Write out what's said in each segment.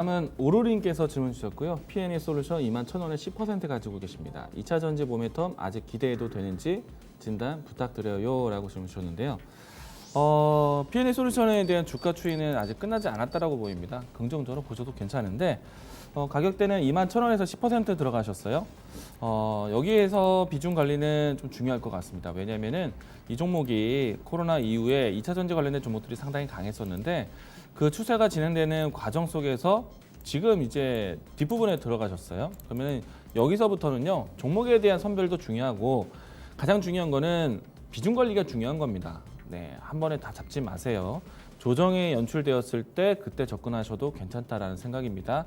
다음은 오로린께서 질문 주셨고요. P&E 솔루션 21,000원에 10% 가지고 계십니다. 2차 전지 모멘텀 아직 기대해도 되는지 진단 부탁드려요 라고 질문 주셨는데요. P&E 솔루션에 대한 주가 추이는 아직 끝나지 않았다라고 보입니다. 긍정적으로 보셔도 괜찮은데 가격대는 21,000원에서 10% 들어가셨어요. 여기에서 비중 관리는 좀 중요할 것 같습니다. 왜냐하면은 이 종목이 코로나 이후에 2차 전지 관련된 종목들이 상당히 강했었는데 그 추세가 진행되는 과정 속에서 지금 이제 뒷부분에 들어가셨어요. 그러면 여기서부터는요, 종목에 대한 선별도 중요하고 가장 중요한 거는 비중 관리가 중요한 겁니다. 네, 한 번에 다 잡지 마세요. 조정이 연출되었을 때 그때 접근하셔도 괜찮다라는 생각입니다.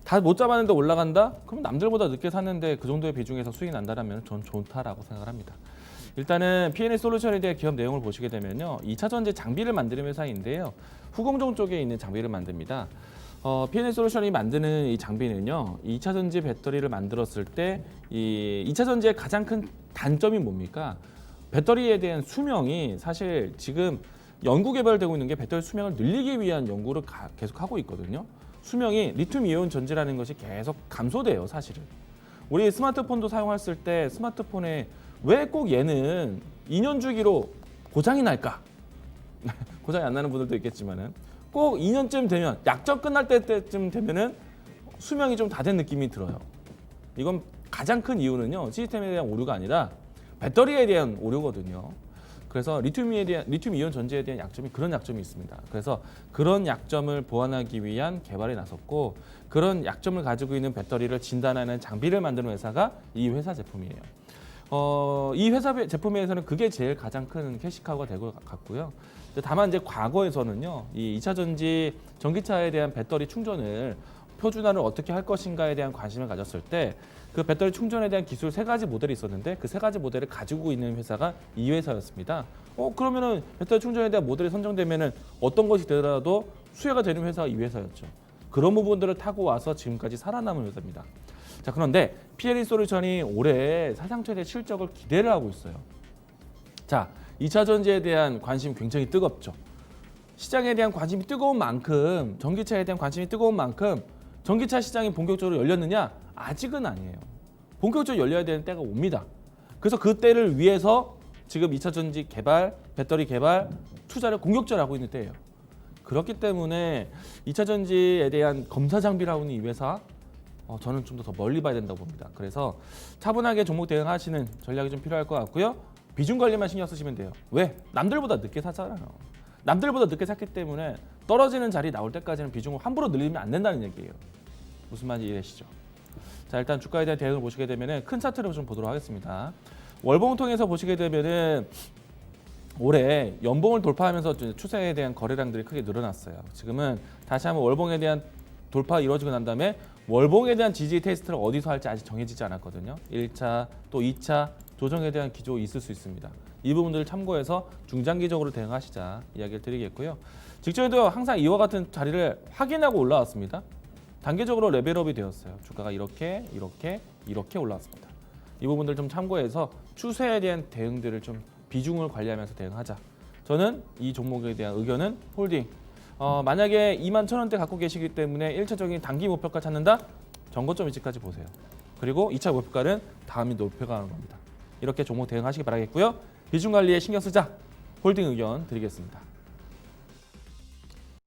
다 못 잡았는데 올라간다? 그럼 남들보다 늦게 샀는데 그 정도의 비중에서 수익이 난다면 전 좋다라고 생각을 합니다. 일단은 P&E 솔루션에 대해 기업 내용을 보시게 되면요, 2차 전지 장비를 만드는 회사인데요, 후공정 쪽에 있는 장비를 만듭니다. P&E 솔루션이 만드는 이 장비는요, 2차 전지 배터리를 만들었을 때 이 2차 전지의 가장 큰 단점이 뭡니까? 배터리에 대한 수명이 사실 지금 연구 개발되고 있는 게 배터리 수명을 늘리기 위한 연구를 계속 하고 있거든요. 수명이 리튬 이온 전지라는 것이 계속 감소돼요, 사실은. 우리 스마트폰도 사용했을 때 스마트폰에 왜 꼭 얘는 2년 주기로 고장이 날까? 고장이 안 나는 분들도 있겠지만은 꼭 2년쯤 되면 약정 끝날 때쯤 되면은 수명이 좀 다 된 느낌이 들어요. 이건 가장 큰 이유는요, 시스템에 대한 오류가 아니라 배터리에 대한 오류거든요. 그래서 리튬 이온 전지에 대한 약점이 그런 약점이 있습니다. 그래서 그런 약점을 보완하기 위한 개발에 나섰고, 그런 약점을 가지고 있는 배터리를 진단하는 장비를 만드는 회사가 이 회사 제품이에요. 이 회사 제품에서는 그게 제일 가장 큰 캐시카우가 될 것 같고요. 다만 이제 과거에서는요, 이 2차 전지 전기차에 대한 배터리 충전을 표준화를 어떻게 할 것인가에 대한 관심을 가졌을 때 그 배터리 충전에 대한 기술 3가지 모델이 있었는데 그 3가지 모델을 가지고 있는 회사가 이 회사였습니다. 그러면은 배터리 충전에 대한 모델이 선정되면은 어떤 것이 되더라도 수혜가 되는 회사가 이 회사였죠. 그런 부분들을 타고 와서 지금까지 살아남은 회사입니다. 자, 그런데 P&E 솔루션이 올해 사상 최대 실적을 기대를 하고 있어요. 자, 2차 전지에 대한 관심이 굉장히 뜨겁죠. 시장에 대한 관심이 뜨거운 만큼, 전기차에 대한 관심이 뜨거운 만큼 전기차 시장이 본격적으로 열렸느냐? 아직은 아니에요. 본격적으로 열려야 되는 때가 옵니다. 그래서 그 때를 위해서 지금 2차 전지 개발, 배터리 개발, 투자를 공격적으로 하고 있는 때예요. 그렇기 때문에 2차 전지에 대한 검사 장비를 하고 있는 이 회사, 저는 좀 더 멀리 봐야 된다고 봅니다. 그래서 차분하게 종목 대응하시는 전략이 좀 필요할 것 같고요. 비중 관리만 신경 쓰시면 돼요. 왜? 남들보다 늦게 샀잖아요. 남들보다 늦게 샀기 때문에 떨어지는 자리 나올 때까지는 비중을 함부로 늘리면 안 된다는 얘기예요. 무슨 말인지 이해되시죠? 자, 일단 주가에 대한 대응을 보시게 되면 큰 차트를 좀 보도록 하겠습니다. 월봉을 통해서 보시게 되면은 올해 연봉을 돌파하면서 추세에 대한 거래량들이 크게 늘어났어요. 지금은 다시 한번 월봉에 대한 돌파 이루어지고 난 다음에 월봉에 대한 지지 테스트를 어디서 할지 아직 정해지지 않았거든요. 1차 또 2차 조정에 대한 기조 있을 수 있습니다. 이 부분들을 참고해서 중장기적으로 대응하시자 이야기를 드리겠고요. 직전에도 항상 이와 같은 자리를 확인하고 올라왔습니다. 단계적으로 레벨업이 되었어요. 주가가 이렇게 올라왔습니다. 이 부분들 좀 참고해서 추세에 대한 대응들을 좀 비중을 관리하면서 대응하자. 저는 이 종목에 대한 의견은 홀딩. 만약에 21,000원대 갖고 계시기 때문에 1차적인 단기 목표가 찾는다? 전고점 위치까지 보세요. 그리고 2차 목표가는 다음이 높여가는 겁니다. 이렇게 종목 대응하시기 바라겠고요. 비중 관리에 신경 쓰자. 홀딩 의견 드리겠습니다.